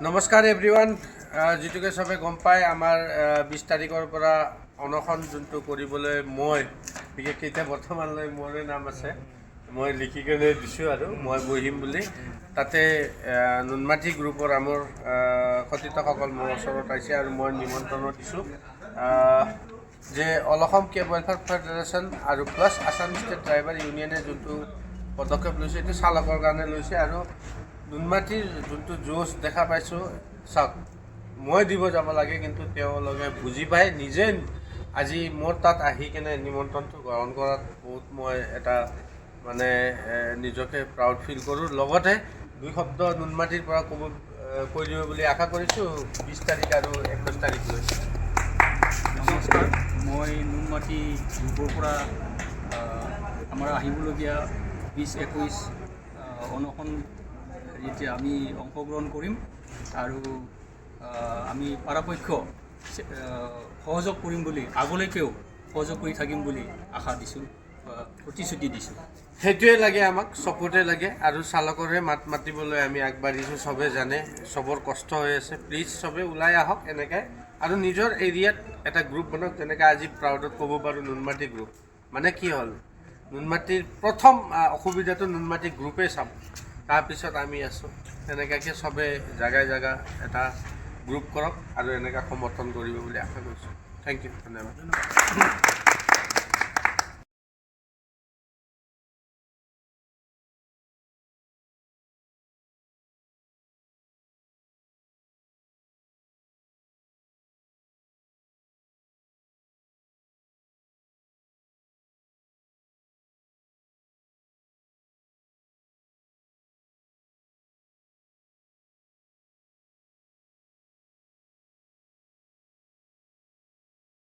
নমস্কাৰ এভৰিৱান যিটোকে সবে গম পায় আমাৰ 20 তাৰিখৰ পৰা অনশন যোনটো কৰিবলৈ মই বিশেষকৈ এতিয়া বৰ্তমানলৈ মোৰে নাম আছে মই লিখি কেনে দিছোঁ আৰু মই বহিম বুলি তাতে নুনমাটি গ্ৰুপৰ আমাৰ কথিতসকল মোৰ ওচৰত আহিছে আৰু মই নিমন্ত্ৰণো দিছোঁ যে all Assam cab welfare federation আৰু প্লাছ আছাম ষ্টেট ড্ৰাইভাৰ ইউনিয়নে যোনটো পদক্ষেপ লৈছে এইটো চালকৰ কাৰণে লৈছে আৰু নুনমাটিৰ যোনটো জোচ দেখা পাইছোঁ চাওক মই দিব যাব লাগে কিন্তু তেওঁলোকে বুজি পায় নিজে আজি মোৰ তাত আহি কেনে নিমন্ত্ৰণটো গ্ৰহণ কৰাত বহুত মই এটা মানে নিজকে প্ৰাউড ফিল কৰোঁ লগতে দুই শব্দ নুনমাটিৰ পৰা কৈ দিব বুলি আশা কৰিছোঁ 20 তাৰিখ আৰু 21 তাৰিখলৈ। নমস্কাৰ, মই নুনমাটি গ্ৰুপৰ পৰা আমাৰ আহিবলগীয়া 20-21 অনশন এতিয়া আমি অংশগ্ৰহণ কৰিম আৰু আমি পৰাপক্ষ সহযোগ কৰিম বুলি আগলৈকেও সহযোগ কৰি থাকিম বুলি আশা দিছোঁ, প্ৰতিশ্ৰুতি দিছোঁ। সেইটোৱে লাগে আমাক, চকুতে লাগে আৰু চালকৰে মাত মাতিবলৈ আমি আগবাঢ়িছোঁ। চবে জানে চবৰ কষ্ট হৈ আছে, প্লিজ চবে ওলাই আহক এনেকৈ আৰু নিজৰ এৰিয়াত এটা গ্ৰুপ বনাওক। যেনেকৈ আজি প্ৰাউডত ক'ব পাৰোঁ নুনমাটি গ্ৰুপ মানে কি হ'ল নুনমাটিৰ প্ৰথম অসুবিধাটো নুনমাটি গ্ৰুপেই চাম, তাৰপিছত আমি আছোঁ। তেনেকুৱাকৈ চবে জেগাই জেগা এটা গ্ৰুপ কৰক আৰু এনেকৈ সমৰ্থন কৰিব বুলি আশা কৰিছোঁ। থেংক ইউ, ধন্যবাদ।